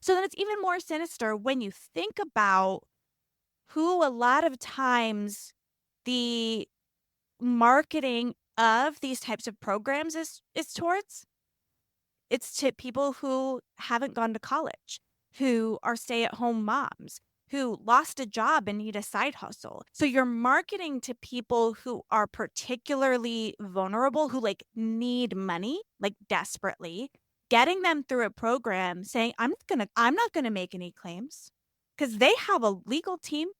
So then it's even more sinister when you think about who a lot of times the marketing of these types of programs is towards. It's to people who haven't gone to college, who are stay-at-home moms, who lost a job and need a side hustle. So you're marketing to people who are particularly vulnerable, who, like, need money, like, desperately, getting them through a program saying, I'm not gonna make any claims," 'cause they have a legal team,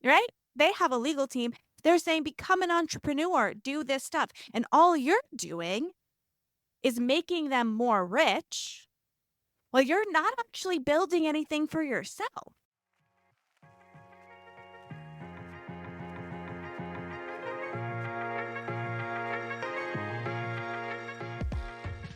right? They have a legal team. They're saying, "Become an entrepreneur, do this stuff," and all you're doing is making them more rich while you're not actually building anything for yourself.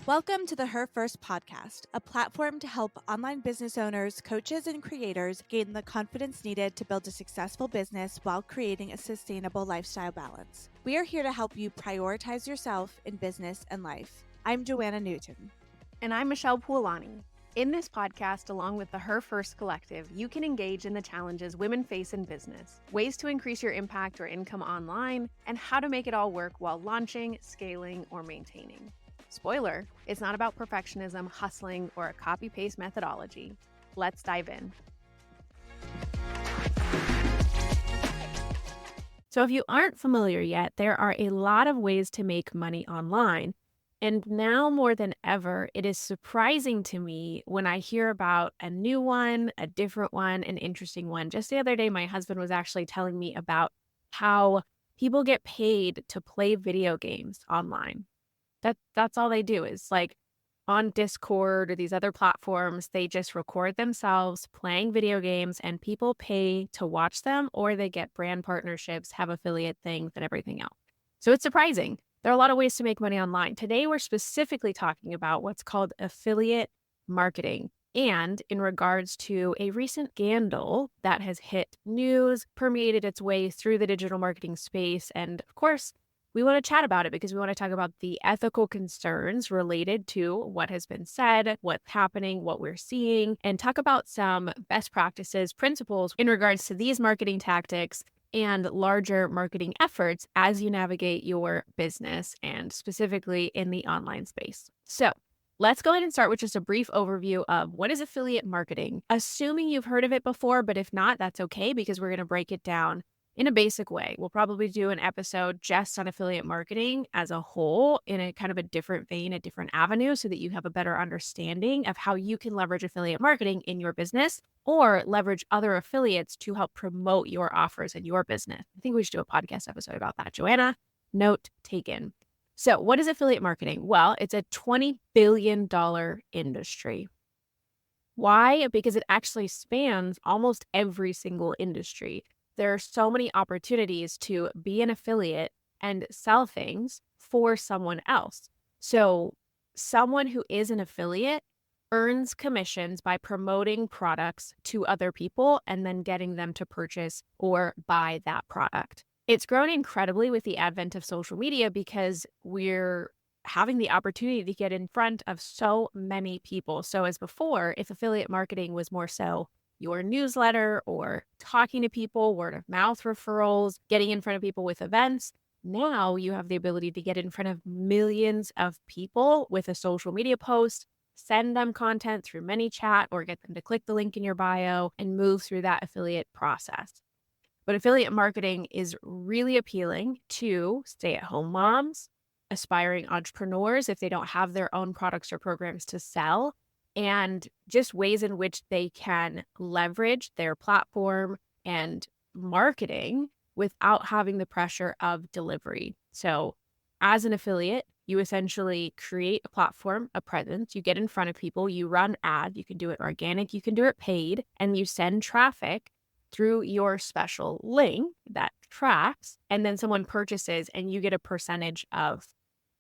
Welcome to the Her First podcast, a platform to help online business owners, coaches, and creators gain the confidence needed to build a successful business while creating a sustainable lifestyle balance. We are here to help you prioritize yourself in business and life. I'm Joanna Newton. And I'm Michelle Puolani. In this podcast, along with the Her First Collective, you can engage in the challenges women face in business, ways to increase your impact or income online, and how to make it all work while launching, scaling, or maintaining. Spoiler, it's not about perfectionism, hustling, or a copy-paste methodology. Let's dive in. So if you aren't familiar yet, there are a lot of ways to make money online. And now more than ever, it is surprising to me when I hear about a new one, a different one, an interesting one. Just the other day, my husband was actually telling me about how people get paid to play video games online. That's all they do is like on Discord or these other platforms, they just record themselves playing video games and people pay to watch them, or they get brand partnerships, have affiliate things and everything else. So it's surprising. There are a lot of ways to make money online. Today, we're specifically talking about what's called affiliate marketing. And in regards to a recent scandal that has hit news, permeated its way through the digital marketing space. And of course, we want to chat about it because we want to talk about the ethical concerns related to what has been said, what's happening, what we're seeing, and talk about some best practices, principles in regards to these marketing tactics and larger marketing efforts as you navigate your business and specifically in the online space. So let's go ahead and start with just a brief overview of what is affiliate marketing, assuming you've heard of it before, but if not, that's okay because we're going to break it down in a basic way. We'll probably do an episode just on affiliate marketing as a whole in a kind of a different vein, a different avenue, so that you have a better understanding of how you can leverage affiliate marketing in your business or leverage other affiliates to help promote your offers in your business. I think we should do a podcast episode about that, Joanna. Note taken. So what is affiliate marketing? Well, it's a $20 billion industry. Why? Because it actually spans almost every single industry. There are so many opportunities to be an affiliate and sell things for someone else. So someone who is an affiliate earns commissions by promoting products to other people and then getting them to purchase or buy that product. It's grown incredibly with the advent of social media because we're having the opportunity to get in front of so many people. So as before, if affiliate marketing was more so your newsletter or talking to people, word of mouth referrals, getting in front of people with events. Now you have the ability to get in front of millions of people with a social media post, send them content through ManyChat or get them to click the link in your bio and move through that affiliate process. But affiliate marketing is really appealing to stay-at-home moms, aspiring entrepreneurs if they don't have their own products or programs to sell, and just ways in which they can leverage their platform and marketing without having the pressure of delivery. So as an affiliate, you essentially create a platform, a presence, you get in front of people, you run ads, you can do it organic, you can do it paid, and you send traffic through your special link that tracks, and then someone purchases and you get a percentage of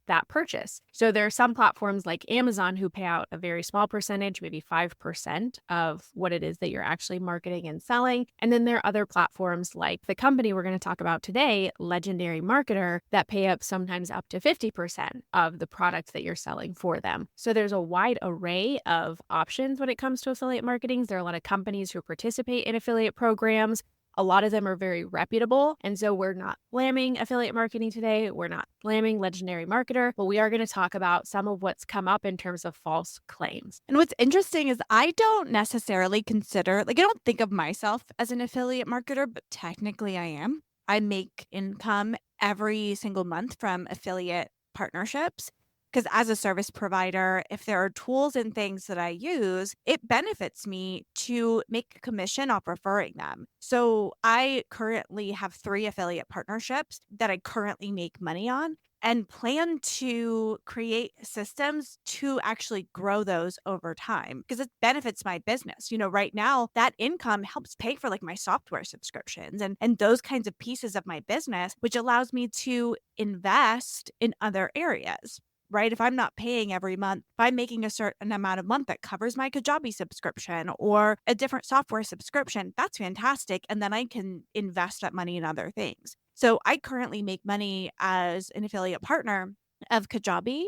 that purchase. So there are some platforms like Amazon who pay out a very small percentage, maybe 5% of what it is that you're actually marketing and selling. And then there are other platforms like the company we're going to talk about today, Legendary Marketer, that pay up sometimes up to 50% of the product that you're selling for them. So there's a wide array of options when it comes to affiliate marketing. There are a lot of companies who participate in affiliate programs. A lot of them are very reputable. And so we're not slamming affiliate marketing today. We're not slamming Legendary Marketer, but we are going to talk about some of what's come up in terms of false claims. And what's interesting is I don't necessarily consider, like, I don't think of myself as an affiliate marketer, but technically I am. I make income every single month from affiliate partnerships. Because as a service provider, if there are tools and things that I use, it benefits me to make a commission off referring them. So I currently have 3 affiliate partnerships that I currently make money on and plan to create systems to actually grow those over time because it benefits my business. Right now that income helps pay for like my software subscriptions and those kinds of pieces of my business, which allows me to invest in other areas. Right? If I'm not paying every month, if I'm making a certain amount of month that covers my Kajabi subscription or a different software subscription, that's fantastic. And then I can invest that money in other things. So I currently make money as an affiliate partner of Kajabi,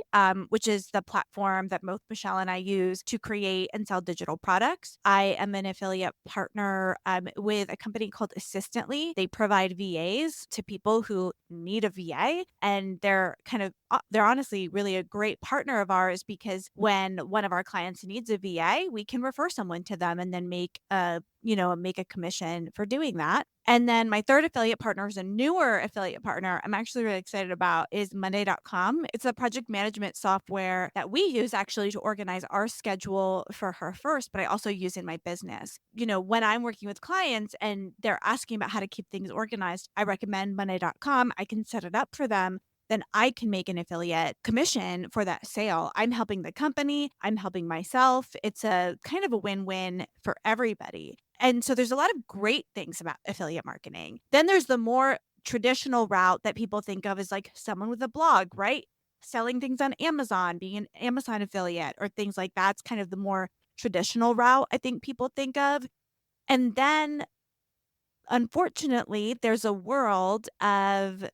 which is the platform that both Michelle and I use to create and sell digital products. I am an affiliate partner with a company called Assistantly. They provide VAs to people who need a VA, and they're honestly really a great partner of ours because when one of our clients needs a VA, we can refer someone to them and then make a commission for doing that. And then my third affiliate partner is a newer affiliate partner I'm actually really excited about is Monday.com. It's a project management software that we use actually to organize our schedule for her first, but I also use in my business. When I'm working with clients and they're asking about how to keep things organized, I recommend Monday.com. I can set it up for them. Then I can make an affiliate commission for that sale. I'm helping the company, I'm helping myself. It's a kind of a win-win for everybody. And so there's a lot of great things about affiliate marketing. Then there's the more traditional route that people think of as like someone with a blog, right? Selling things on Amazon, being an Amazon affiliate or things like that's kind of the more traditional route I think people think of. And then unfortunately, there's a world of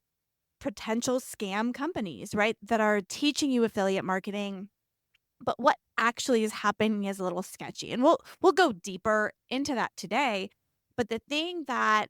potential scam companies, right? That are teaching you affiliate marketing, but what actually is happening is a little sketchy. And we'll go deeper into that today. But the thing that,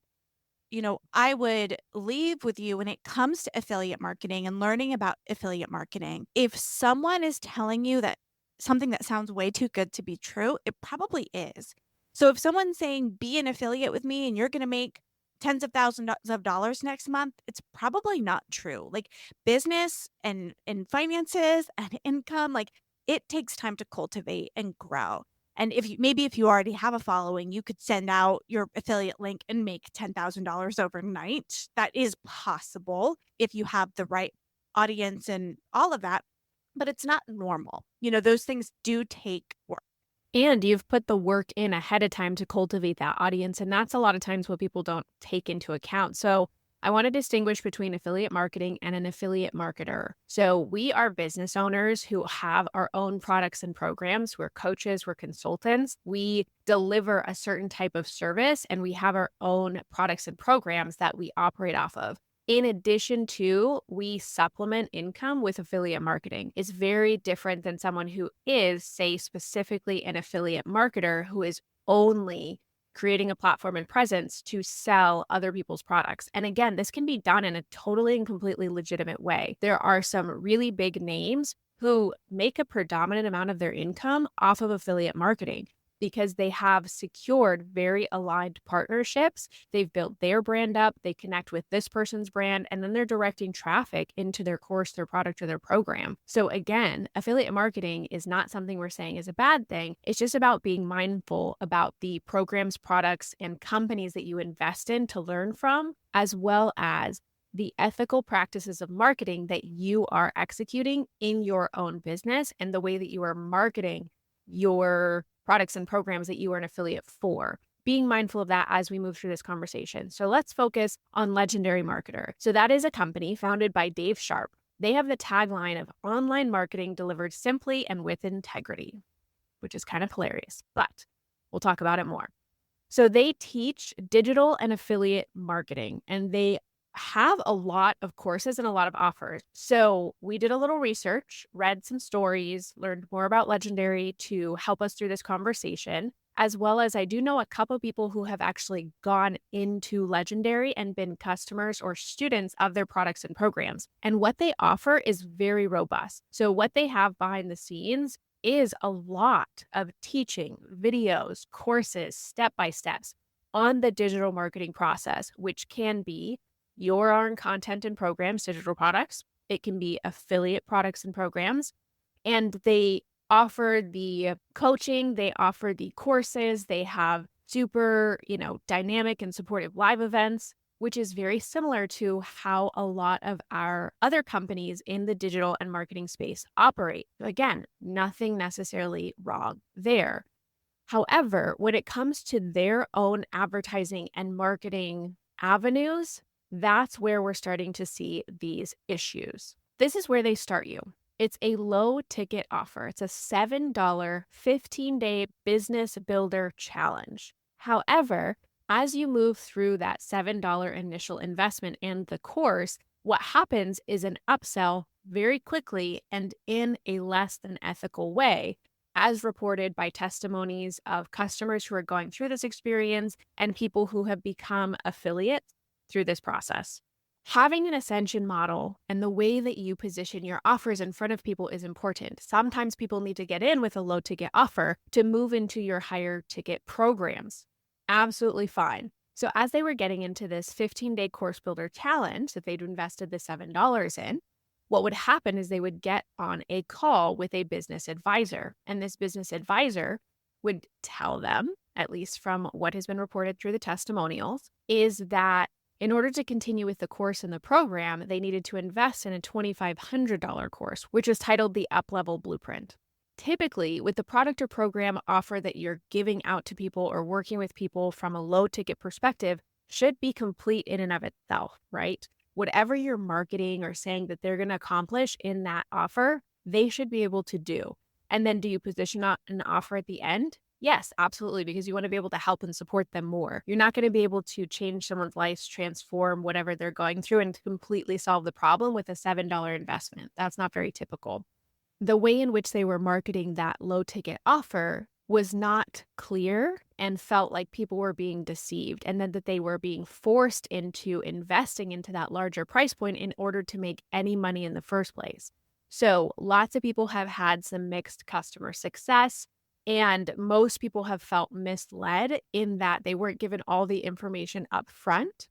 I would leave with you when it comes to affiliate marketing and learning about affiliate marketing, if someone is telling you that something that sounds way too good to be true, it probably is. So if someone's saying be an affiliate with me and you're going to make tens of thousands of dollars next month, it's probably not true. Like business and finances and income, like it takes time to cultivate and grow. And if you already have a following, you could send out your affiliate link and make $10,000 overnight. That is possible if you have the right audience and all of that, but it's not normal. Those things do take work. And you've put the work in ahead of time to cultivate that audience. And that's a lot of times what people don't take into account. So I want to distinguish between affiliate marketing and an affiliate marketer. So we are business owners who have our own products and programs. We're coaches, we're consultants. We deliver a certain type of service and we have our own products and programs that we operate off of. In addition to, we supplement income with affiliate marketing. It's very different than someone who is, say, specifically an affiliate marketer who is only creating a platform and presence to sell other people's products. And again, this can be done in a totally and completely legitimate way. There are some really big names who make a predominant amount of their income off of affiliate marketing because they have secured very aligned partnerships. They've built their brand up, they connect with this person's brand, and then they're directing traffic into their course, their product, or their program. So again, affiliate marketing is not something we're saying is a bad thing. It's just about being mindful about the programs, products, and companies that you invest in to learn from, as well as the ethical practices of marketing that you are executing in your own business and the way that you are marketing your products and programs that you are an affiliate for. Being mindful of that as we move through this conversation. So let's focus on Legendary Marketer. So that is a company founded by Dave Sharp. They have the tagline of online marketing delivered simply and with integrity, which is kind of hilarious, but we'll talk about it more. So they teach digital and affiliate marketing, and they have a lot of courses and a lot of offers. So we did a little research, read some stories, learned more about Legendary to help us through this conversation, as well as I do know a couple people who have actually gone into Legendary and been customers or students of their products and programs. And what they offer is very robust. So what they have behind the scenes is a lot of teaching, videos, courses, step by steps on the digital marketing process, which can be your own content and programs, digital products. It can be affiliate products and programs. And they offer the coaching, they offer the courses, they have super, dynamic and supportive live events, which is very similar to how a lot of our other companies in the digital and marketing space operate. Again, nothing necessarily wrong there. However, when it comes to their own advertising and marketing avenues, that's where we're starting to see these issues. This is where they start you. It's a low ticket offer. It's a $7 15-day business builder challenge. However, as you move through that $7 initial investment and the course, what happens is an upsell very quickly and in a less than ethical way, as reported by testimonies of customers who are going through this experience and people who have become affiliates through this process. Having an ascension model and the way that you position your offers in front of people is important. Sometimes people need to get in with a low ticket offer to move into your higher ticket programs. Absolutely fine. So, as they were getting into this 15-day course builder challenge that they'd invested the $7 in, what would happen is they would get on a call with a business advisor. And this business advisor would tell them, at least from what has been reported through the testimonials, is that in order to continue with the course and the program, they needed to invest in a $2,500 course, which is titled the Uplevel Blueprint. Typically, with the product or program offer that you're giving out to people or working with people from a low ticket perspective should be complete in and of itself, right? Whatever you're marketing or saying that they're going to accomplish in that offer, they should be able to do. And then do you position an offer at the end? Yes, absolutely, because you want to be able to help and support them more. You're not going to be able to change someone's life, transform whatever they're going through, and completely solve the problem with a $7 investment. That's not very typical. The way in which they were marketing that low ticket offer was not clear and felt like people were being deceived, and then that they were being forced into investing into that larger price point in order to make any money in the first place. So lots of people have had some mixed customer success, and most people have felt misled in that they weren't given all the information up front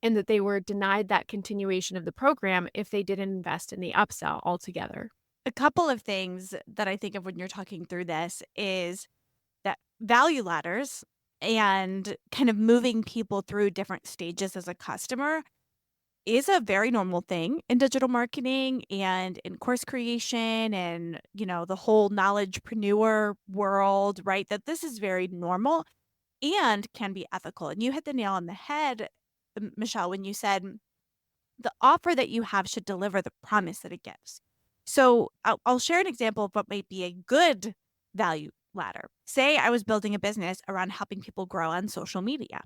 and that they were denied that continuation of the program if they didn't invest in the upsell altogether. A couple of things that I think of when you're talking through this is that value ladders and kind of moving people through different stages as a customer is a very normal thing in digital marketing and in course creation and, the whole knowledgepreneur world, right? That this is very normal and can be ethical. And you hit the nail on the head, Michelle, when you said the offer that you have should deliver the promise that it gives. So I'll share an example of what might be a good value ladder. Say I was building a business around helping people grow on social media.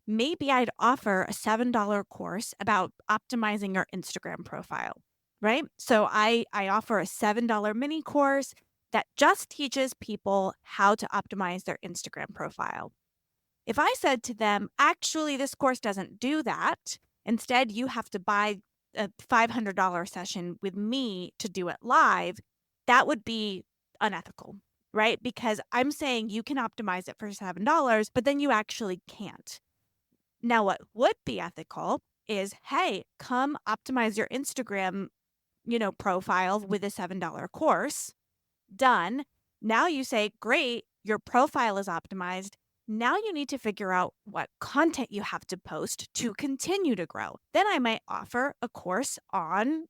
Maybe I'd offer a $7 course about optimizing your Instagram profile, right? So I offer a $7 mini course that just teaches people how to optimize their Instagram profile. If I said to them, actually, this course doesn't do that, instead, you have to buy a $500 session with me to do it live, that would be unethical, right? Because I'm saying you can optimize it for $7, but then you actually can't. Now, what would be ethical is, hey, come optimize your Instagram, profile with a $7 course. Done. Now you say, great, your profile is optimized. Now you need to figure out what content you have to post to continue to grow. Then I might offer a course on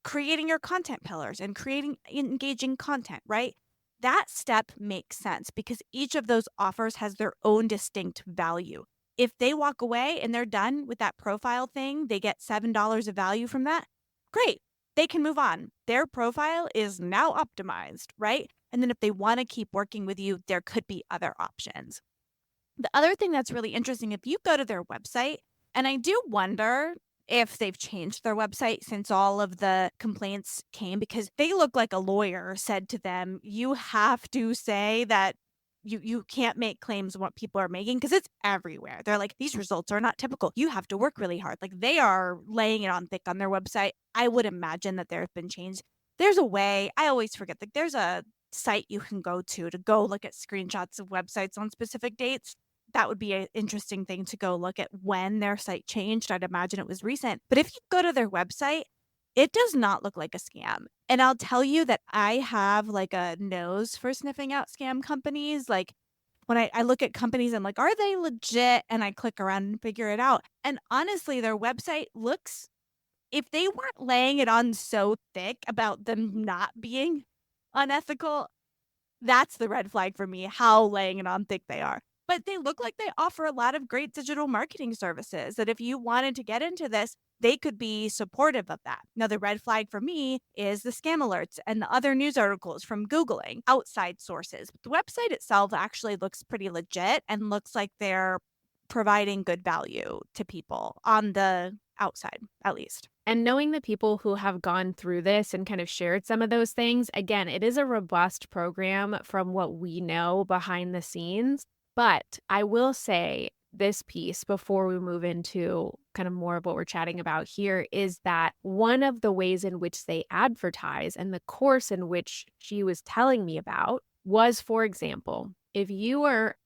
creating your content pillars and creating engaging content, right? That step makes sense because each of those offers has their own distinct value. If they walk away and they're done with that profile thing, they get $7 of value from that. Great. they can move on. Their profile is now optimized, right? And then if they want to keep working with you, there could be other options. The other thing that's really interesting, if you go to their website, and I do wonder if they've changed their website since all of the complaints came, because they look like a lawyer said to them, you have to say that you can't make claims on what people are making because it's everywhere. They're like, these results are not typical. You have to work really hard. Like they are laying it on thick on their website. I would imagine that there have been changes. There's a way. I always forget. Like there's a site you can go to go look at screenshots of websites on specific dates. That would be an interesting thing to go look at when their site changed. I'd imagine it was recent. But if you go to their website, it does not look like a scam. And I'll tell you that I have like a nose for sniffing out scam companies. Like when I look at companies, I'm like, are they legit? And I click around and figure it out. And honestly, their website looks, if they weren't laying it on so thick about them not being unethical, that's the red flag for me, how laying it on thick they are. But they look like they offer a lot of great digital marketing services that if you wanted to get into this, they could be supportive of that. Now, the red flag for me is the scam alerts and the other news articles from Googling outside sources. But the website itself actually looks pretty legit and looks like they're providing good value to people on the outside, at least. And knowing the people who have gone through this and kind of shared some of those things, again, it is a robust program from what we know behind the scenes. But I will say this piece before we move into kind of more of what we're chatting about here is that one of the ways in which they advertise and the course in which she was telling me about was, for example, if you are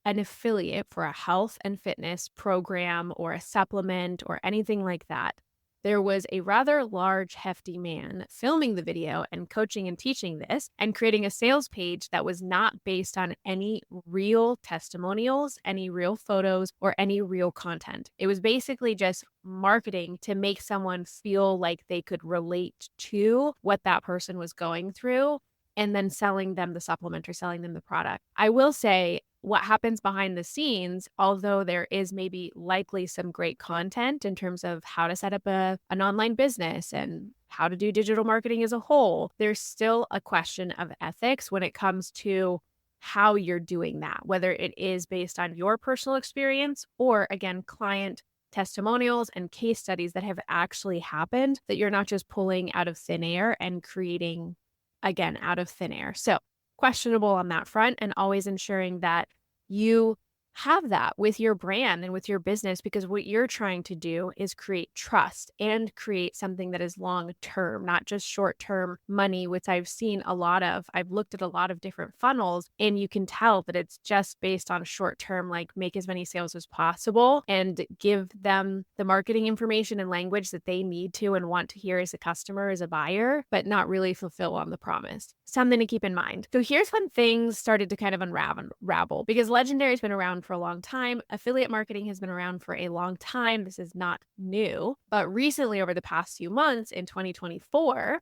an affiliate for a health and fitness program or a supplement or anything like that, there was a rather large, hefty man filming the video and coaching and teaching this and creating a sales page that was not based on any real testimonials, any real photos, or any real content. It was basically just marketing to make someone feel like they could relate to what that person was going through and then selling them the supplement or selling them the product. I will say what happens behind the scenes, although there is maybe likely some great content in terms of how to set up an online business and how to do digital marketing as a whole, there's still a question of ethics when it comes to how you're doing that, whether it is based on your personal experience or, again, client testimonials and case studies that have actually happened that you're not just pulling out of thin air and creating, again, out of thin air. So questionable on that front, and always ensuring that you have that with your brand and with your business, because what you're trying to do is create trust and create something that is long term, not just short term money, which I've seen a lot of. I've looked at a lot of different funnels and you can tell that it's just based on short term, like make as many sales as possible and give them the marketing information and language that they need to and want to hear as a customer, as a buyer, but not really fulfill on the promise. Something to keep in mind. So here's when things started to kind of unravel, because Legendary has been around for a long time. Affiliate marketing has been around for a long time. This is not new. But recently, over the past few months in 2024,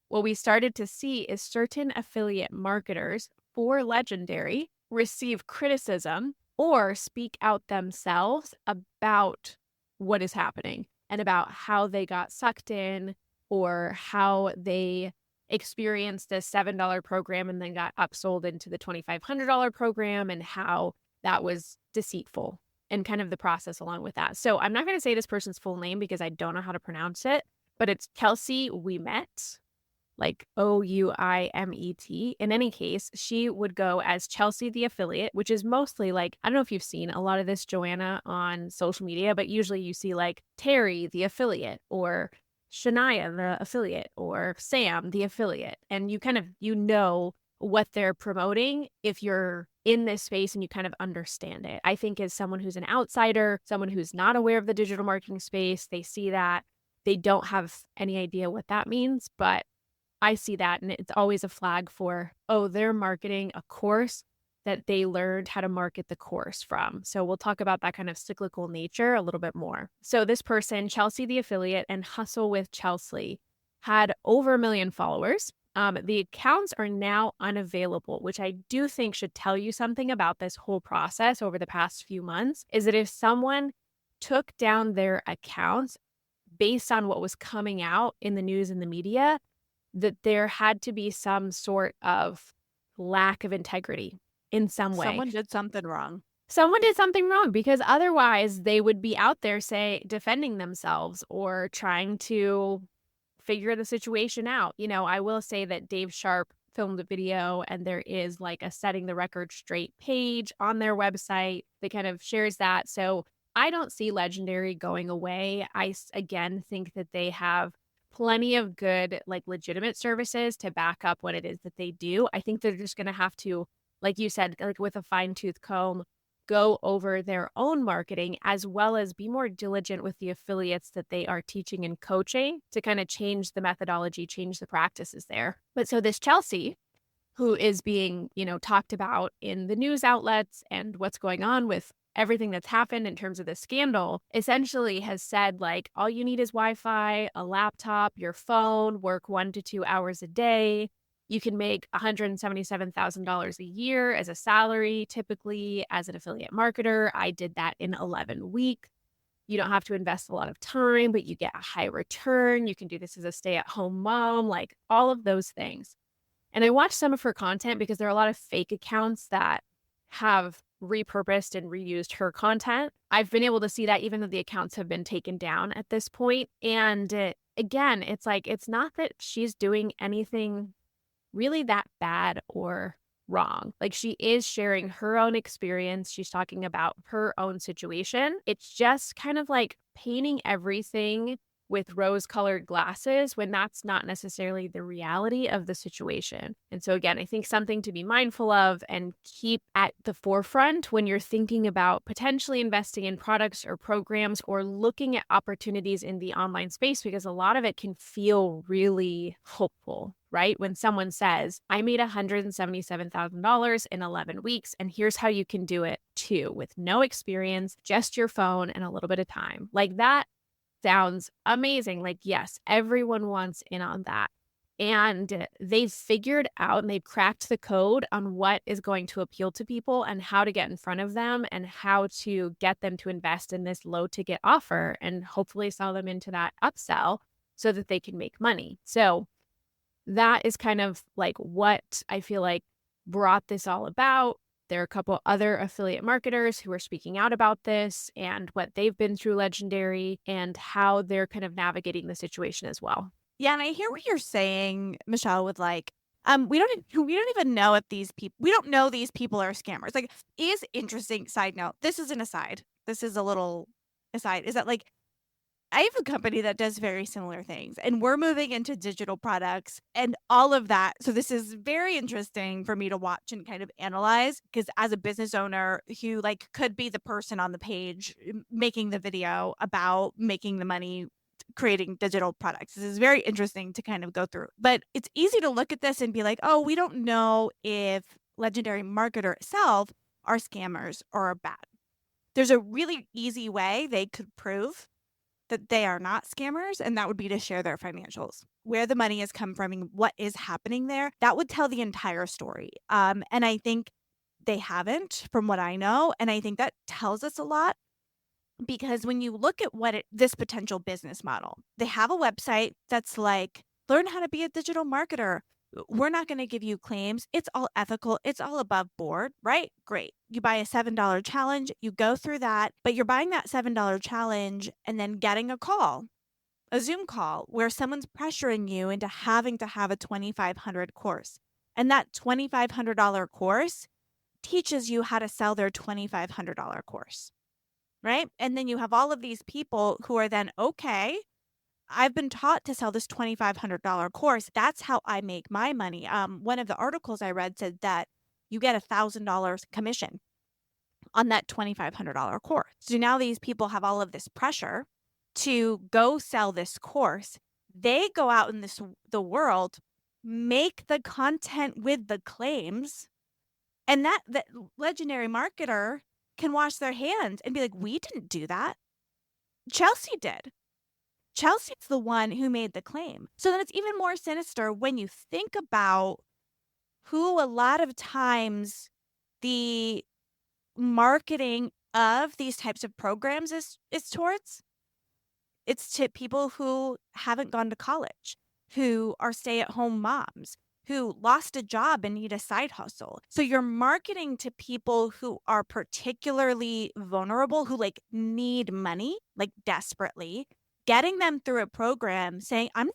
what we started to see is certain affiliate marketers for Legendary receive criticism or speak out themselves about what is happening and about how they got sucked in or how they experienced a $7 program and then got upsold into the $2,500 program and how that was deceitful and kind of the process along with that. So I'm not going to say this person's full name because I don't know how to pronounce it, but it's Kelsey Ouimet, like Ouimet. In any case, she would go as Chelsea the affiliate, which is mostly like, I don't know if you've seen a lot of this, Joanna, on social media, but usually you see like Terry the affiliate or Shania the affiliate or Sam the affiliate. And you kind of, you know what they're promoting if you're in this space and you kind of understand it. I think as someone who's an outsider, someone who's not aware of the digital marketing space, they see that, they don't have any idea what that means, but I see that and it's always a flag for, oh, they're marketing a course that they learned how to market the course from. So we'll talk about that kind of cyclical nature a little bit more. So this person, Chelsea the affiliate and Hustle with Chelsea, had over 1 million followers. The accounts are now unavailable, which I do think should tell you something about this whole process over the past few months, is that if someone took down their accounts, based on what was coming out in the news and the media, that there had to be some sort of lack of integrity in some way. Someone did something wrong. Someone did something wrong because otherwise they would be out there, say, defending themselves or trying to figure the situation out. I will say that Dave Sharp filmed a video and there is like a setting the record straight page on their website that kind of shares that. So I don't see Legendary going away. Again think that they have plenty of good, like legitimate services to back up what it is that they do. I think they're just going to have to, like you said, like with a fine tooth comb, go over their own marketing as well as be more diligent with the affiliates that they are teaching and coaching to kind of change the methodology, change the practices there. But so this Chelsea, who is being, talked about in the news outlets and what's going on with everything that's happened in terms of the scandal, essentially has said like all you need is Wi-Fi, a laptop, your phone, work 1 to 2 hours a day. You can make $177,000 a year as a salary, typically as an affiliate marketer. I did that in 11 weeks. You don't have to invest a lot of time, but you get a high return. You can do this as a stay-at-home mom, like all of those things. And I watched some of her content because there are a lot of fake accounts that have repurposed and reused her content. I've been able to see that even though the accounts have been taken down at this point. And again, it's like, it's not that she's doing anything really that bad or wrong. Like she is sharing her own experience. She's talking about her own situation. It's just kind of like painting everything with rose-colored glasses when that's not necessarily the reality of the situation. And so again, I think something to be mindful of and keep at the forefront when you're thinking about potentially investing in products or programs or looking at opportunities in the online space, because a lot of it can feel really hopeful, right? When someone says, I made $177,000 in 11 weeks, and here's how you can do it too, with no experience, just your phone and a little bit of time. Like that sounds amazing. Like, yes, everyone wants in on that. And they've figured out and they've cracked the code on what is going to appeal to people and how to get in front of them and how to get them to invest in this low ticket offer and hopefully sell them into that upsell so that they can make money. So that is kind of like what I feel like brought this all about. There are a couple other affiliate marketers who are speaking out about this and what they've been through Legendary and how they're kind of navigating the situation as well. Yeah, and I hear what you're saying, Michelle, with like, we don't even know if we don't know these people are scammers. Like, is interesting side note. This is an aside. This is a little aside. Is that like I have a company that does very similar things, and we're moving into digital products and all of that. So this is very interesting for me to watch and kind of analyze because as a business owner who like could be the person on the page making the video about making the money creating digital products. This is very interesting to kind of go through. But it's easy to look at this and be like, "Oh, we don't know if Legendary Marketer itself are scammers or are bad." There's a really easy way they could prove that they are not scammers, and that would be to share their financials, where the money has come from and what is happening there. That would tell the entire story. And I think they haven't from what I know, and I think that tells us a lot because when you look at this potential business model, they have a website that's like, learn how to be a digital marketer. We're not going to give you claims. It's all ethical. It's all above board, right? Great. You buy a $7 challenge, you go through that, but you're buying that $7 challenge and then getting a Zoom call where someone's pressuring you into having to have a 2,500 course. And that $2,500 course teaches you how to sell their $2,500 course, right? And then you have all of these people who are then, okay, I've been taught to sell this $2,500 course. That's how I make my money. One of the articles I read said that you get $1,000 commission on that $2,500 course. So now these people have all of this pressure to go sell this course. They go out in the world, make the content with the claims, and that legendary marketer can wash their hands and be like, we didn't do that. Chelsea did. Chelsea's the one who made the claim. So then it's even more sinister when you think about who a lot of times the marketing of these types of programs is towards. It's to people who haven't gone to college, who are stay-at-home moms, who lost a job and need a side hustle. So you're marketing to people who are particularly vulnerable, who, like, need money, like, desperately, getting them through a program saying, I'm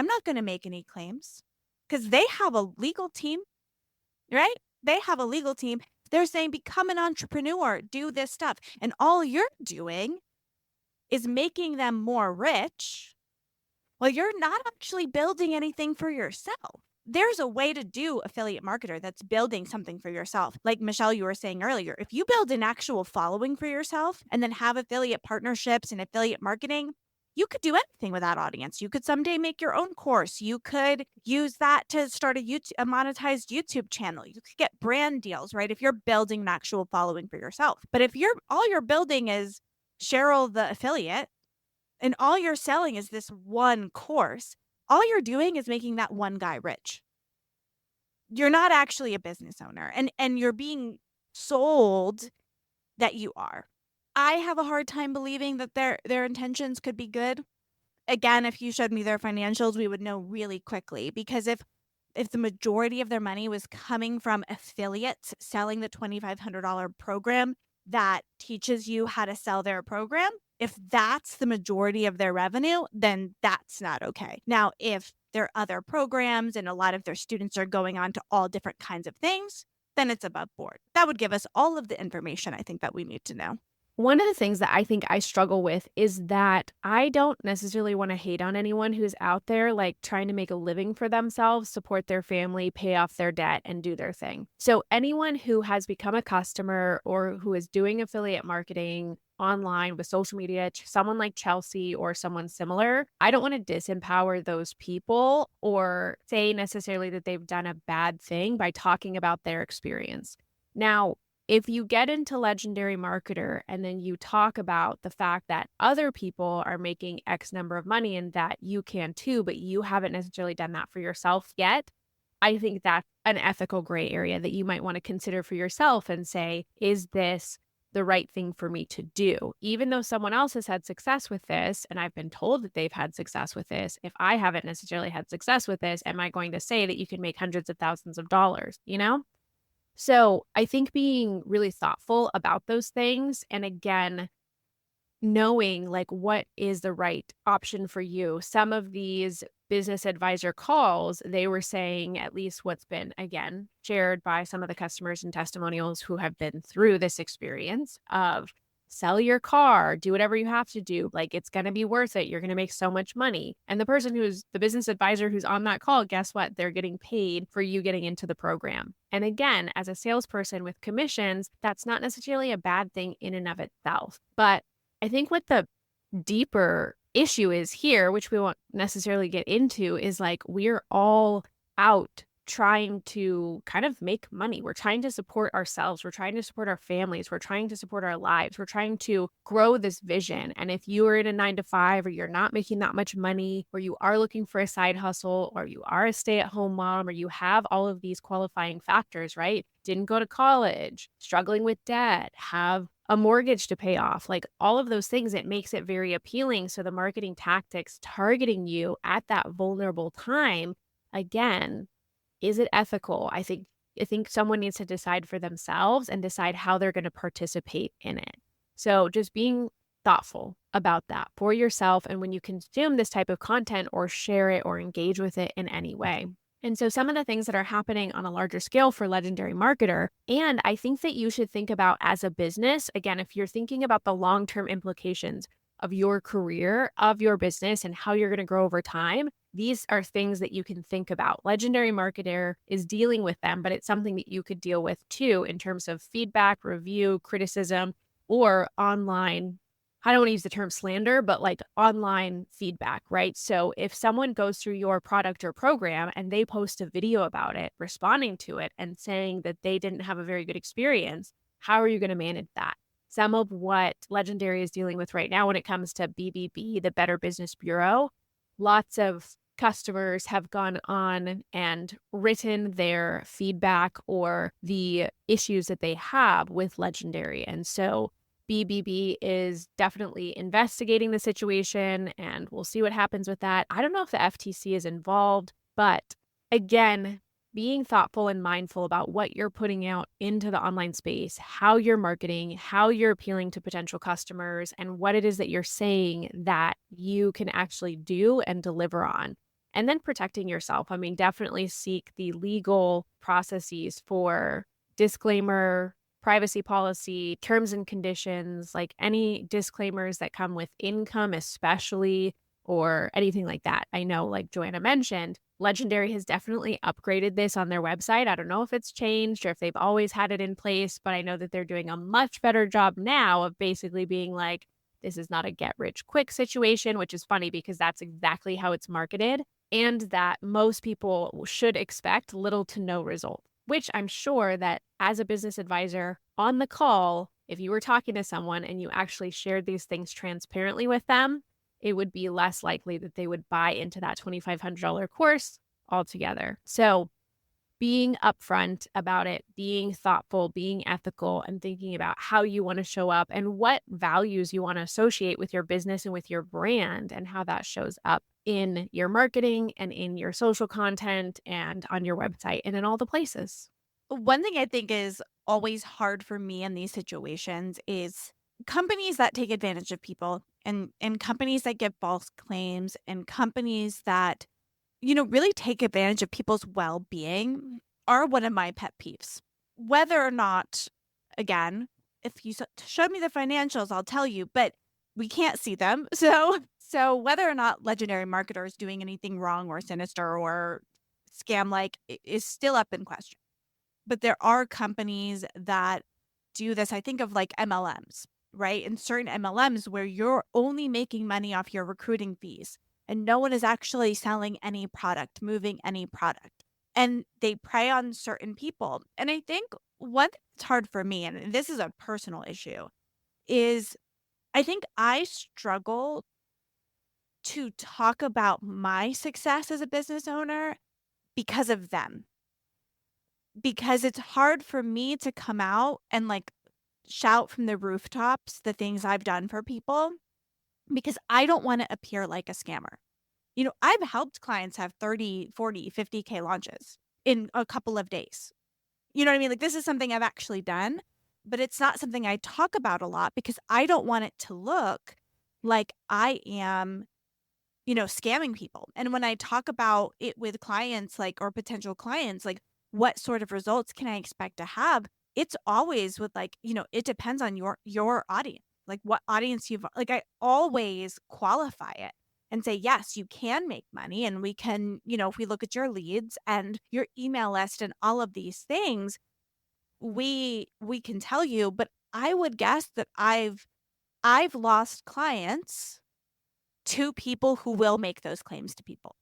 not gonna make any claims," 'cause they have a legal team, right? They have a legal team. They're saying, "Become an entrepreneur, do this stuff," and all you're doing is making them more rich. Well, you're not actually building anything for yourself. There's a way to do affiliate marketer that's building something for yourself. Like Michelle, you were saying earlier, if you build an actual following for yourself and then have affiliate partnerships and affiliate marketing, you could do anything with that audience. You could someday make your own course. You could use that to start a monetized YouTube channel. You could get brand deals, right? If you're building an actual following for yourself. But if all you're building is Cheryl the affiliate, and all you're selling is this one course, all you're doing is making that one guy rich. You're not actually a business owner, and you're being sold that you are. I have a hard time believing that their intentions could be good. Again, if you showed me their financials, we would know really quickly, because if the majority of their money was coming from affiliates selling the $2,500 program that teaches you how to sell their program, if that's the majority of their revenue, then that's not okay. Now, if there are other programs and a lot of their students are going on to all different kinds of things, then it's above board. That would give us all of the information I think that we need to know. One of the things that I think I struggle with is that I don't necessarily want to hate on anyone who's out there, like, trying to make a living for themselves, support their family, pay off their debt, and do their thing. So anyone who has become a customer or who is doing affiliate marketing online with social media, someone like Chelsea or someone similar, I don't want to disempower those people or say necessarily that they've done a bad thing by talking about their experience. Now, if you get into legendary marketer and then you talk about the fact that other people are making X number of money and that you can too, but you haven't necessarily done that for yourself yet, I think that's an ethical gray area that you might want to consider for yourself and say, is this the right thing for me to do? Even though someone else has had success with this and I've been told that they've had success with this, if I haven't necessarily had success with this, am I going to say that you can make hundreds of thousands of dollars, you know? So I think being really thoughtful about those things, and again, knowing like what is the right option for you. Some of these business advisor calls, they were saying, at least what's been again shared by some of the customers and testimonials who have been through this experience of sell your car, do whatever you have to do. Like, it's going to be worth it. You're going to make so much money. And the person who's the business advisor who's on that call, guess what? They're getting paid for you getting into the program. And again, as a salesperson with commissions, that's not necessarily a bad thing in and of itself. But I think what the deeper issue is here, which we won't necessarily get into, is like we're all out trying to kind of make money. We're trying to support ourselves. We're trying to support our families. We're trying to support our lives. We're trying to grow this vision. And if you are in a 9 to 5 or you're not making that much money, or you are looking for a side hustle, or you are a stay-at-home mom, or you have all of these qualifying factors, right? Didn't go to college, struggling with debt, have a mortgage to pay off, like all of those things, it makes it very appealing. So the marketing tactics targeting you at that vulnerable time, again, is it ethical? I think someone needs to decide for themselves and decide how they're going to participate in it. So just being thoughtful about that for yourself and when you consume this type of content or share it or engage with it in any way. And so some of the things that are happening on a larger scale for Legendary Marketer, and I think that you should think about as a business, again, if you're thinking about the long-term implications of your career, of your business, and how you're going to grow over time, these are things that you can think about. Legendary Marketer is dealing with them, but it's something that you could deal with too in terms of feedback, review, criticism, or online. I don't want to use the term slander, but like online feedback, right? So if someone goes through your product or program and they post a video about it, responding to it and saying that they didn't have a very good experience, how are you going to manage that? Some of what Legendary is dealing with right now when it comes to BBB, the Better Business Bureau, lots of customers have gone on and written their feedback or the issues that they have with Legendary. And so BBB is definitely investigating the situation, and we'll see what happens with that. I don't know if the FTC is involved, but again, being thoughtful and mindful about what you're putting out into the online space, how you're marketing, how you're appealing to potential customers, and what it is that you're saying that you can actually do and deliver on. And then protecting yourself. I mean, definitely seek the legal processes for disclaimer, privacy policy, terms and conditions, like any disclaimers that come with income, especially, or anything like that. I know, like Joanna mentioned, Legendary has definitely upgraded this on their website. I don't know if it's changed or if they've always had it in place, but I know that they're doing a much better job now of basically being like, this is not a get rich quick situation, which is funny because that's exactly how it's marketed. And that most people should expect little to no result, which I'm sure that as a business advisor on the call, if you were talking to someone and you actually shared these things transparently with them, it would be less likely that they would buy into that $2,500 course altogether. So, being upfront about it, being thoughtful, being ethical, and thinking about how you want to show up and what values you want to associate with your business and with your brand, and how that shows up in your marketing and in your social content and on your website and in all the places. One thing I think is always hard for me in these situations is companies that take advantage of people and companies that give false claims and companies that, really take advantage of people's well-being are one of my pet peeves. Whether or not, again, if you show me the financials, I'll tell you, but we can't see them. So whether or not Legendary Marketer is doing anything wrong or sinister or scam like is still up in question. But there are companies that do this. I think of like MLMs, right? And certain MLMs where you're only making money off your recruiting fees and no one is actually selling any product, moving any product. And they prey on certain people. And I think what it's hard for me, and this is a personal issue, is I think I struggle to talk about my success as a business owner because of them. Because it's hard for me to come out and, like, shout from the rooftops the things I've done for people because I don't wanna appear like a scammer. I've helped clients have 30, 40, 50K launches in a couple of days. You know what I mean? Like, this is something I've actually done, but it's not something I talk about a lot because I don't want it to look like I am scamming people. And when I talk about it with clients, like, or potential clients, like, what sort of results can I expect to have? It's always with like, it depends on your audience. Like what audience you've like I always qualify it and say, yes, you can make money. And we can, if we look at your leads and your email list and all of these things, we can tell you, but I would guess that I've lost clients to people who will make those claims to people.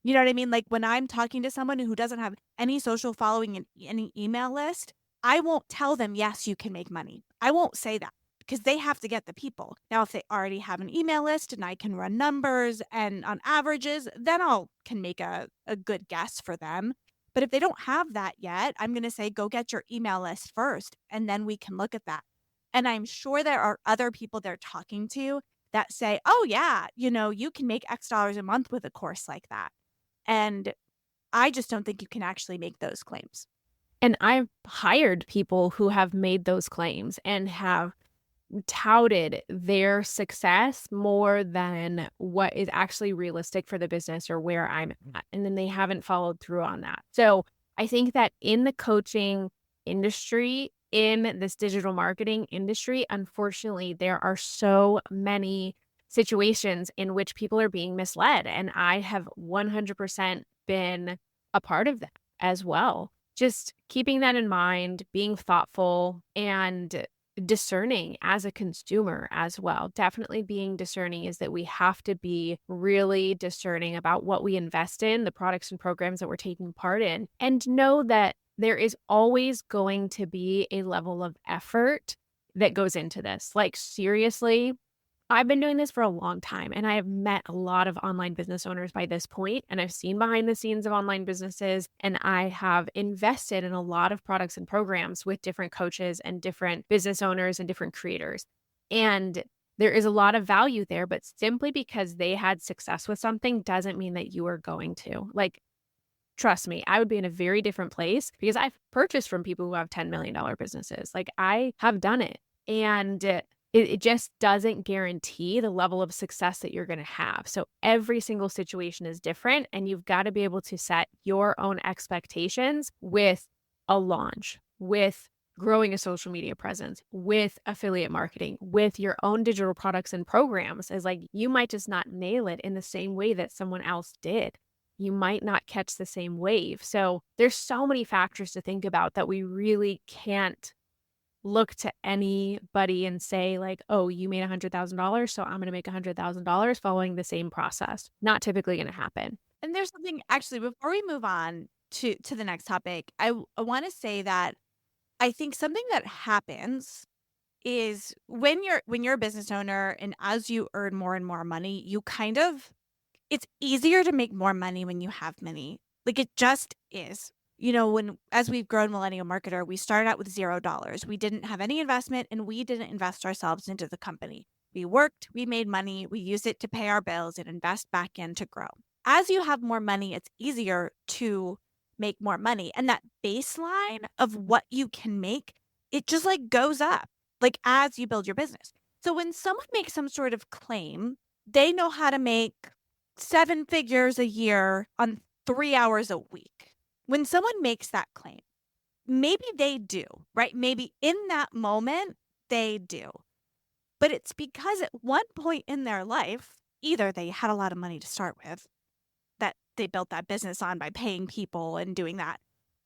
You know what I mean? Like, when I'm talking to someone who doesn't have any social following and any email list, I won't tell them, "Yes, you can make money." I won't say that because they have to get the people. Now, if they already have an email list and I can run numbers and on averages, then I'll can make a good guess for them. But if they don't have that yet, I'm gonna say, "Go get your email list first, and then we can look at that." And I'm sure there are other people they're talking to that say, "Oh, yeah, you can make X dollars a month with a course like that." And I just don't think you can actually make those claims. And I've hired people who have made those claims and have touted their success more than what is actually realistic for the business or where I'm at. And then they haven't followed through on that. So I think that in the coaching industry, in this digital marketing industry, unfortunately, there are so many situations in which people are being misled. And I have 100% been a part of that as well. Just keeping that in mind, being thoughtful and discerning as a consumer as well. Definitely being discerning is that we have to be really discerning about what we invest in, the products and programs that we're taking part in, and know that there is always going to be a level of effort that goes into this. Like, seriously, I've been doing this for a long time and I have met a lot of online business owners by this point, and I've seen behind the scenes of online businesses, and I have invested in a lot of products and programs with different coaches and different business owners and different creators. And there is a lot of value there, but simply because they had success with something doesn't mean that you are going to. Like, trust me, I would be in a very different place because I've purchased from people who have $10 million businesses. Like, I have done it. And it just doesn't guarantee the level of success that you're going to have. So every single situation is different, and you've got to be able to set your own expectations with a launch, with growing a social media presence, with affiliate marketing, with your own digital products and programs. Is like, you might just not nail it in the same way that someone else did. You might not catch the same wave. So there's so many factors to think about that we really can't look to anybody and say like, "Oh, you made $100,000, so I'm gonna make $100,000 following the same process." Not typically gonna happen. And there's something actually before we move on to the next topic, I wanna say that I think something that happens is when you're a business owner and as you earn more and more money, you kind of it's easier to make more money when you have money. Like, it just is. When as we've grown Millennial Marketer, we started out with $0. We didn't have any investment, and we didn't invest ourselves into the company. We worked, we made money, we used it to pay our bills and invest back in to grow. As you have more money, it's easier to make more money, and that baseline of what you can make, it just, like, goes up, like, as you build your business. So when someone makes some sort of claim, they know how to make 7 figures a year on 3 hours a week. When someone makes that claim, maybe they do, right? Maybe in that moment, they do. But it's because at one point in their life, either they had a lot of money to start with, that they built that business on by paying people and doing that,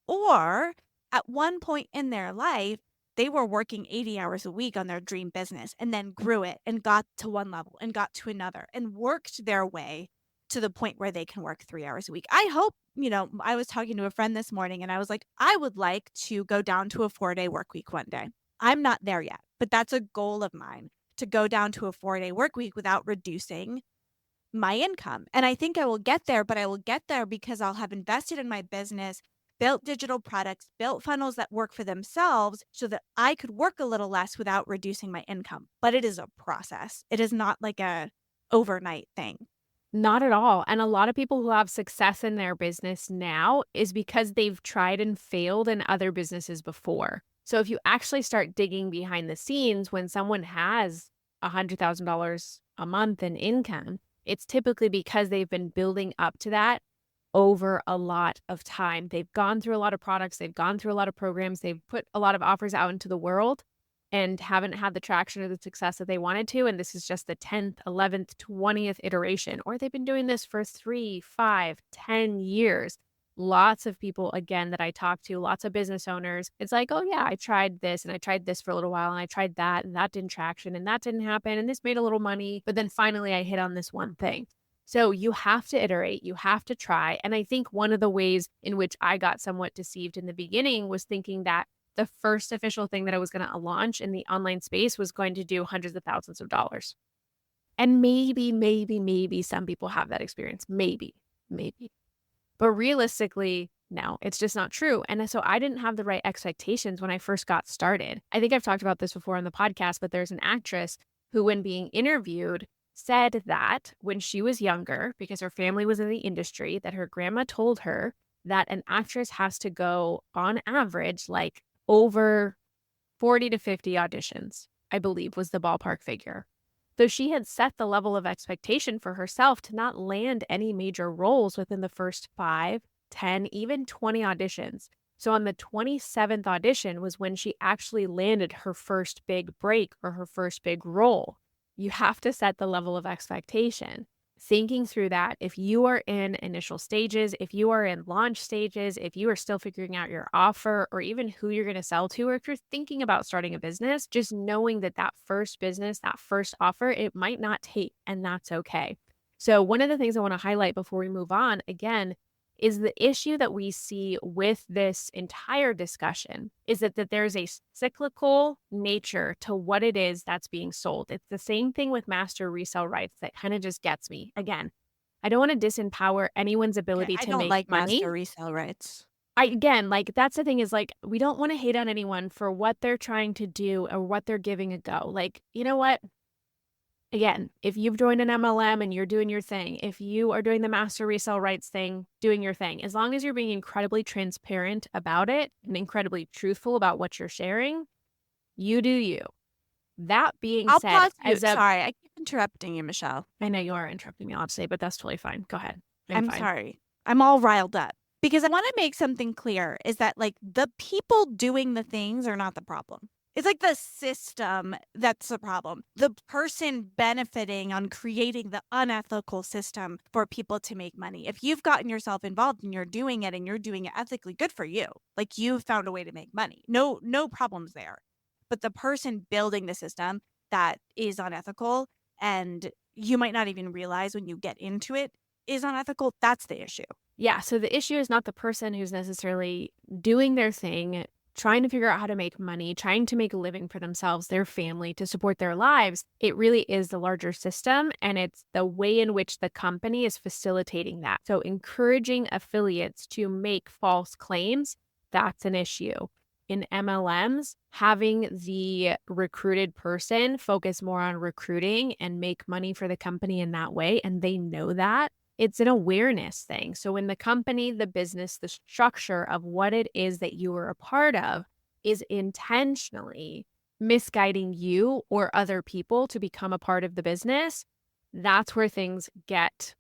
or at one point in their life, they were working 80 hours a week on their dream business and then grew it and got to one level and got to another and worked their way to the point where they can work 3 hours a week. I hope, I was talking to a friend this morning and I was like, I would like to go down to a 4-day work week one day. I'm not there yet, but that's a goal of mine to go down to a 4-day work week without reducing my income. And I think I will get there, but I will get there because I'll have invested in my business, built digital products, built funnels that work for themselves so that I could work a little less without reducing my income. But it is a process. It is not like a overnight thing. Not at all. And a lot of people who have success in their business now is because they've tried and failed in other businesses before. So if you actually start digging behind the scenes when someone has $100,000 a month in income, it's typically because they've been building up to that over a lot of time. They've gone through a lot of products, they've gone through a lot of programs, they've put a lot of offers out into the world and haven't had the traction or the success that they wanted to. And this is just the 10th, 11th, 20th iteration, or they've been doing this for 3, 5, 10 years. Lots of people, again, that I talk to, lots of business owners, it's like, oh yeah, I tried this and I tried this for a little while and I tried that and that didn't traction and that didn't happen and this made a little money, but then finally I hit on this one thing. So you have to iterate, you have to try. And I think one of the ways in which I got somewhat deceived in the beginning was thinking that the first official thing that I was going to launch in the online space was going to do hundreds of thousands of dollars. And maybe some people have that experience. Maybe. But realistically, no, it's just not true. And so I didn't have the right expectations when I first got started. I think I've talked about this before on the podcast, but there's an actress who, when being interviewed, said that when she was younger, because her family was in the industry, that her grandma told her that an actress has to go on average like over 40 to 50 auditions, I believe was the ballpark figure. Though she had set the level of expectation for herself to not land any major roles within the first 5, 10, even 20 auditions. So on the 27th audition was when she actually landed her first big break or her first big role. You have to set the level of expectation. Thinking through that, if you are in initial stages, if you are in launch stages, if you are still figuring out your offer or even who you're going to sell to, or if you're thinking about starting a business, just knowing that that first business, that first offer, it might not take, and that's okay. So one of the things I want to highlight before we move on, again, is the issue that we see with this entire discussion is that there's a cyclical nature to what it is that's being sold. It's the same thing with master resale rights that kind of just gets me. Again, I don't want to disempower anyone's Okay, ability I to don't make like money. master resale rights. Like, that's the thing is, like, we don't wanna hate on anyone for what they're trying to do or what they're giving a go. Like, you know what? Again, if you've joined an MLM and you're doing your thing, if you are doing the master resale rights thing, doing your thing, as long as you're being incredibly transparent about it and incredibly truthful about what you're sharing, you do you. That being I'll said, pause you. as a Sorry, I keep interrupting you, Michelle. I know you are interrupting me, honestly, but that's totally fine. Go ahead. I'm I'm fine. sorry. I'm all riled up because I want to make something clear is that like the people doing the things are not the problem. It's like the system that's the problem. The person benefiting on creating the unethical system for people to make money. If you've gotten yourself involved and you're doing it and you're doing it ethically, good for you. Like you've found a way to make money. No problems there. But the person building the system that is unethical and you might not even realize when you get into it is unethical, that's the issue. Yeah, so the issue is not the person who's necessarily doing their thing, trying to figure out how to make money, trying to make a living for themselves, their family, to support their lives. It really is the larger system, and it's the way in which the company is facilitating that. So, encouraging affiliates to make false claims, that's an issue. In MLMs, having the recruited person focus more on recruiting and make money for the company in that way, and they know that, it's an awareness thing. So when the company, the business, the structure of what it is that you are a part of is intentionally misguiding you or other people to become a part of the business, that's where things get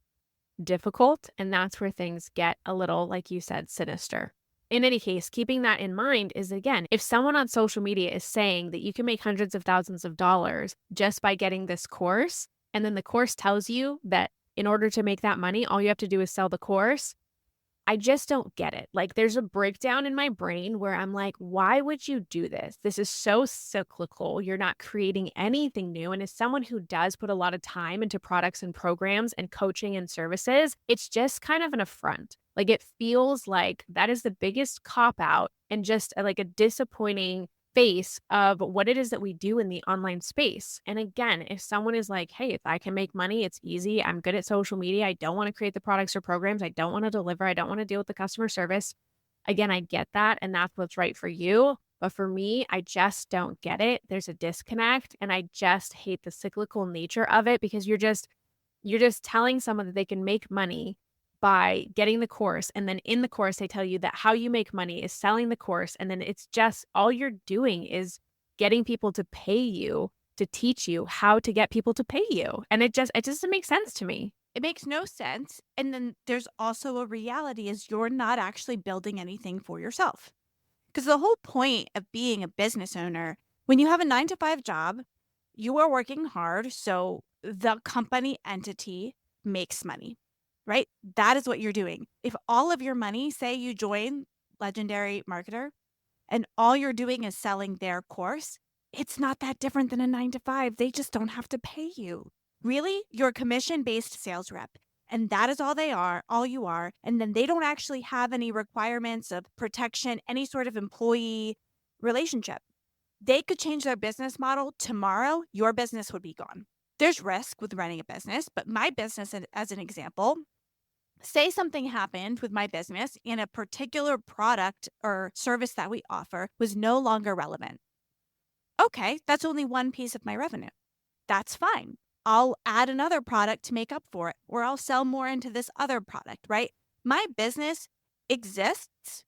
difficult. And that's where things get a little, like you said, sinister. In any case, keeping that in mind is again, if someone on social media is saying that you can make hundreds of thousands of dollars just by getting this course, and then the course tells you that in order to make that money, all you have to do is sell the course, I just don't get it. Like, there's a breakdown in my brain where I'm like, why would you do this? This is so cyclical. You're not creating anything new. And as someone who does put a lot of time into products and programs and coaching and services, it's just kind of an affront. Like, it feels like that is the biggest cop out and just like a disappointing face of what it is that we do in the online space. And again, if someone is like, hey, if I can make money, it's easy. I'm good at social media. I don't want to create the products or programs. I don't want to deliver. I don't want to deal with the customer service. Again, I get that. And that's what's right for you. But for me, I just don't get it. There's a disconnect. And I just hate the cyclical nature of it because you're just telling someone that they can make money by getting the course, and then in the course, they tell you that how you make money is selling the course, and then it's just all you're doing is getting people to pay you to teach you how to get people to pay you, and it just doesn't make sense to me. It makes no sense. And then there's also a reality is you're not actually building anything for yourself. Because the whole point of being a business owner, when you have a 9 to 5 job, you are working hard. So the company entity makes money, right? That is what you're doing. If all of your money, say you join Legendary Marketer, and all you're doing is selling their course, it's not that different than a 9 to 5. They just don't have to pay you. Really? You're a commission based sales rep. And that is all they are, all you are. And then they don't actually have any requirements of protection, any sort of employee relationship. They could change their business model tomorrow, your business would be gone. There's risk with running a business, but my business, as an example, say something happened with my business and a particular product or service that we offer was no longer relevant. Okay, that's only one piece of my revenue. That's fine. I'll add another product to make up for it, or I'll sell more into this other product, right? My business exists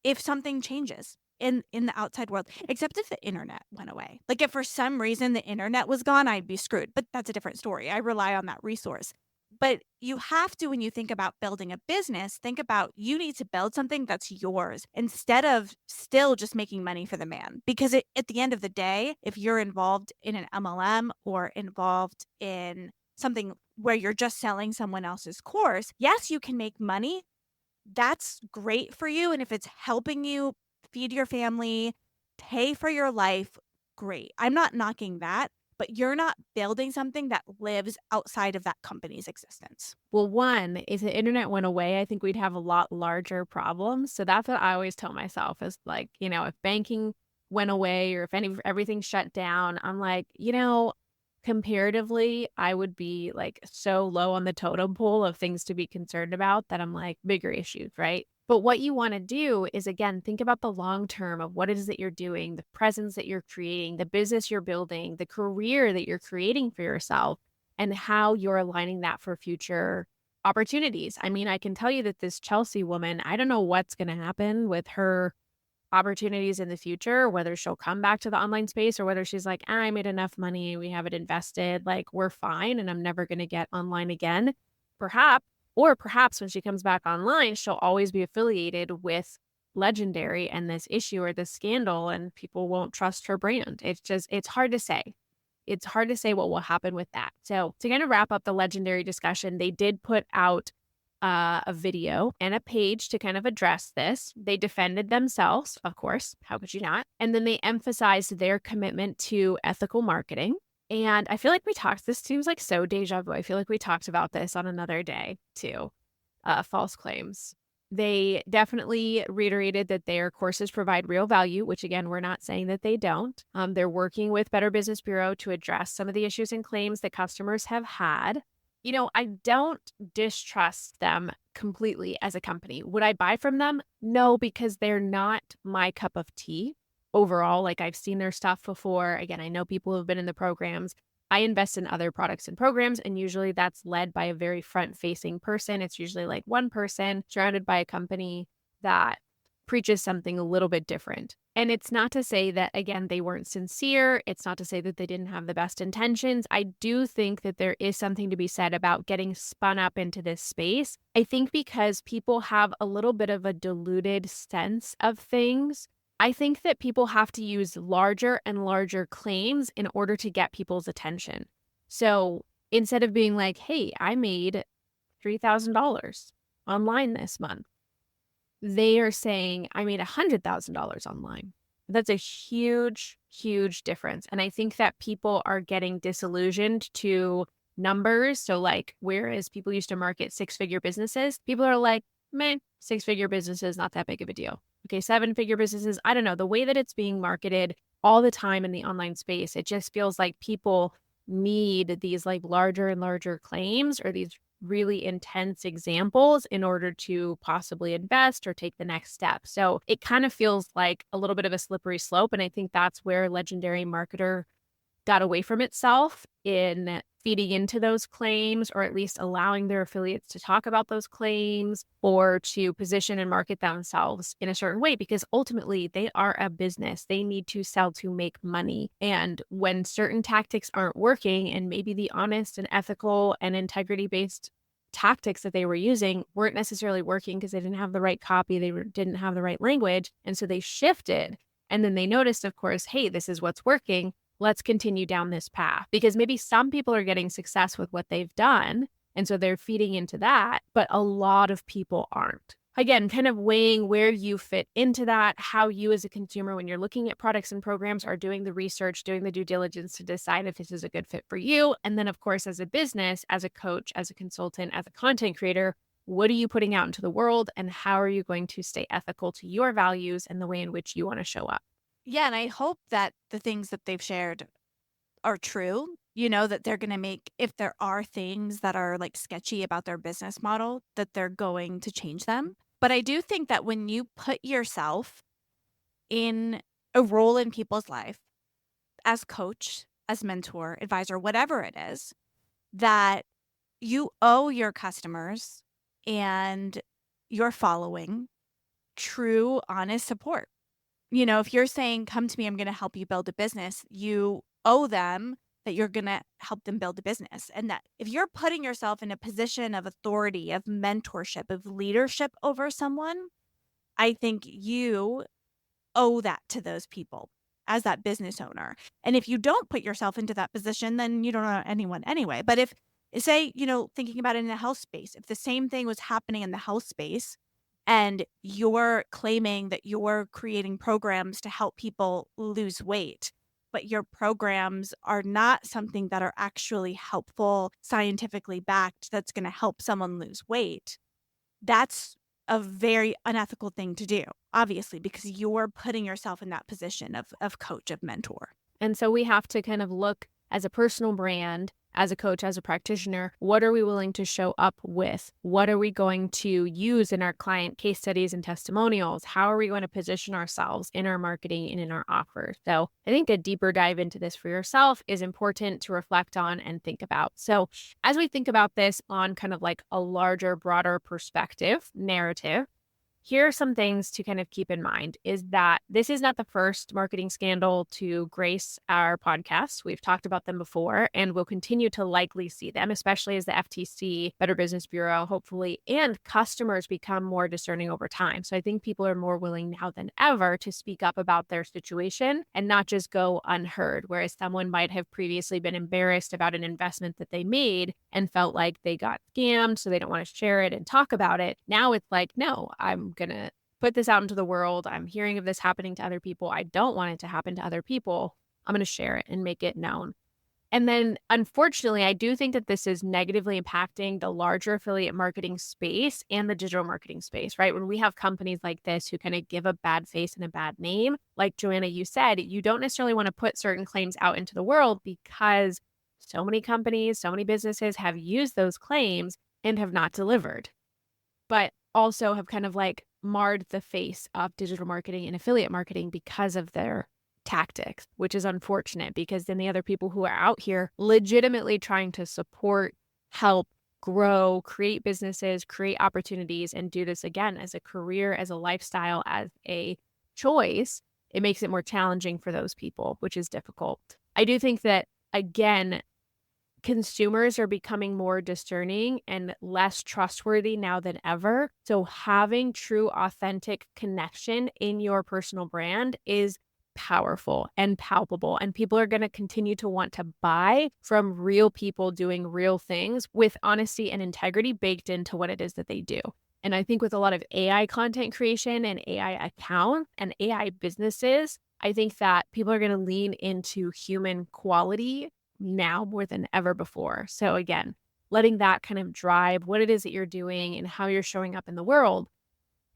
if something changes in the outside world, except if the internet went away. Like if for some reason the internet was gone, I'd be screwed. But that's a different story. I rely on that resource. But you have to, when you think about building a business, think about you need to build something that's yours instead of still just making money for the man. Because at the end of the day, if you're involved in an MLM or involved in something where you're just selling someone else's course, yes, you can make money, that's great for you. And if it's helping you feed your family, pay for your life, great. I'm not knocking that. but you're not building something that lives outside of that company's existence. Well, one, if the internet went away, I think we'd have a lot larger problems. So that's what I always tell myself is like, if banking went away or if everything shut down, I'm like, comparatively, I would be like so low on the totem pole of things to be concerned about that I'm like bigger issues, right? But what you want to do is again, think about the long term of what it is that you're doing, the presence that you're creating, the business you're building, the career that you're creating for yourself and how you're aligning that for future opportunities. I mean, I can tell you that this Chelsea woman, I don't know what's going to happen with her opportunities in the future, whether she'll come back to the online space or whether she's like, I made enough money, we have it invested, like we're fine and I'm never going to get online again. Perhaps, or perhaps when she comes back online, she'll always be affiliated with Legendary and this issue or this scandal and people won't trust her brand. It's hard to say. It's hard to say what will happen with that. So, to kind of wrap up the Legendary discussion, they did put out a video and a page to kind of address this. They defended themselves, of course. How could you not? And then they emphasized their commitment to ethical marketing. And I feel like this seems like so deja vu. I feel like we talked about this on another day too. False claims. They definitely reiterated that their courses provide real value, which again, we're not saying that they don't. They're working with Better Business Bureau to address some of the issues and claims that customers have had. I don't distrust them completely as a company. Would I buy from them? No, because they're not my cup of tea overall. Like I've seen their stuff before. Again, I know people who have been in the programs. I invest in other products and programs, and usually that's led by a very front facing person. It's usually like one person surrounded by a company that preaches something a little bit different. And it's not to say that, again, they weren't sincere. It's not to say that they didn't have the best intentions. I do think that there is something to be said about getting spun up into this space. I think because people have a little bit of a diluted sense of things. I think that people have to use larger and larger claims in order to get people's attention. So instead of being like, hey, I made $3,000 online this month, they are saying, I made $100,000 online. That's a huge, huge difference. And I think that people are getting disillusioned to numbers. So, like, whereas people used to market six-figure businesses, people are like, meh, six-figure businesses, not that big of a deal. Okay, seven-figure businesses, I don't know. The way that it's being marketed all the time in the online space, it just feels like people need these like larger and larger claims or these really intense examples in order to possibly invest or take the next step. So it kind of feels like a little bit of a slippery slope. And I think that's where Legendary Marketer got away from itself in feeding into those claims, or at least allowing their affiliates to talk about those claims or to position and market themselves in a certain way, because ultimately they are a business. They need to sell to make money. And when certain tactics aren't working, and maybe the honest and ethical and integrity based tactics that they were using weren't necessarily working because they didn't have the right copy, didn't have the right language. And so they shifted. And then they noticed, of course, hey, this is what's working. Let's continue down this path, because maybe some people are getting success with what they've done. And so they're feeding into that, but a lot of people aren't. Again, kind of weighing where you fit into that, how you as a consumer, when you're looking at products and programs, are doing the research, doing the due diligence to decide if this is a good fit for you. And then, of course, as a business, as a coach, as a consultant, as a content creator, what are you putting out into the world and how are you going to stay ethical to your values and the way in which you want to show up? Yeah, and I hope that the things that they've shared are true, that they're gonna make if there are things that are, like, sketchy about their business model, that they're going to change them. But I do think that when you put yourself in a role in people's life as coach, as mentor, advisor, whatever it is, that you owe your customers and your following true, honest support. If you're saying, "Come to me, I'm gonna help you build a business," you owe them that you're gonna help them build a business, and that if you're putting yourself in a position of authority, of mentorship, of leadership over someone, I think you owe that to those people as that business owner. And if you don't put yourself into that position, then you don't owe anyone anyway. But if say, thinking about it in the health space, if the same thing was happening in the health space and you're claiming that you're creating programs to help people lose weight, but your programs are not something that are actually helpful, scientifically backed, that's going to help someone lose weight, that's a very unethical thing to do, obviously, because you're putting yourself in that position of coach, of mentor. And so we have to kind of look as a personal brand, as a coach, as a practitioner, what are we willing to show up with? What are we going to use in our client case studies and testimonials? How are we going to position ourselves in our marketing and in our offers? So I think a deeper dive into this for yourself is important to reflect on and think about. So as we think about this on kind of like a larger, broader perspective, narrative, here are some things to kind of keep in mind is that this is not the first marketing scandal to grace our podcast. We've talked about them before and we'll continue to likely see them, especially as the FTC, Better Business Bureau, hopefully, and customers become more discerning over time. So I think people are more willing now than ever to speak up about their situation and not just go unheard, whereas someone might have previously been embarrassed about an investment that they made and felt like they got scammed, so they don't want to share it and talk about it. Now it's like, no, I'm going to put this out into the world. I'm hearing of this happening to other people. I don't want it to happen to other people. I'm going to share it and make it known. And then, unfortunately, I do think that this is negatively impacting the larger affiliate marketing space and the digital marketing space, right? When we have companies like this who kind of give a bad face and a bad name, like Joanna, you said, you don't necessarily want to put certain claims out into the world because so many companies, so many businesses have used those claims and have not delivered, but also have kind of like marred the face of digital marketing and affiliate marketing because of their tactics, which is unfortunate because then the other people who are out here legitimately trying to support, help, grow, create businesses, create opportunities, and do this again as a career, as a lifestyle, as a choice, it makes it more challenging for those people, which is difficult. I do think that, again, consumers are becoming more discerning and less trustworthy now than ever. So having true, authentic connection in your personal brand is powerful and palpable. And people are going to continue to want to buy from real people doing real things with honesty and integrity baked into what it is that they do. And I think with a lot of AI content creation and AI accounts and AI businesses, I think that people are going to lean into human quality now more than ever before. So again, letting that kind of drive what it is that you're doing and how you're showing up in the world.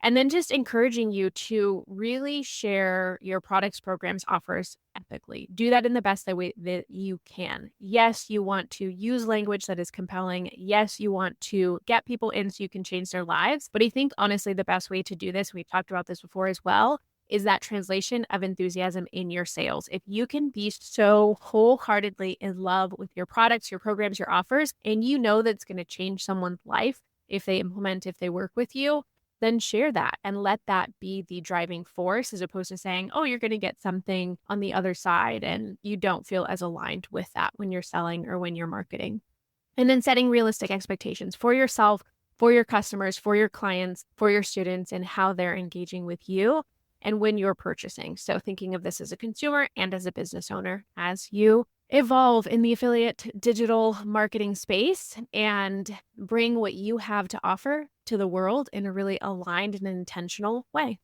And then just encouraging you to really share your products, programs, offers ethically. Do that in the best way that you can. Yes, you want to use language that is compelling. Yes, you want to get people in so you can change their lives. But I think honestly, the best way to do this, we've talked about this before as well, is that translation of enthusiasm in your sales. If you can be so wholeheartedly in love with your products, your programs, your offers, and you know that's going to change someone's life if they implement, if they work with you, then share that and let that be the driving force as opposed to saying, oh, you're going to get something on the other side and you don't feel as aligned with that when you're selling or when you're marketing. And then setting realistic expectations for yourself, for your customers, for your clients, for your students, and how they're engaging with you and when you're purchasing. So thinking of this as a consumer and as a business owner as you evolve in the affiliate digital marketing space and bring what you have to offer to the world in a really aligned and intentional way.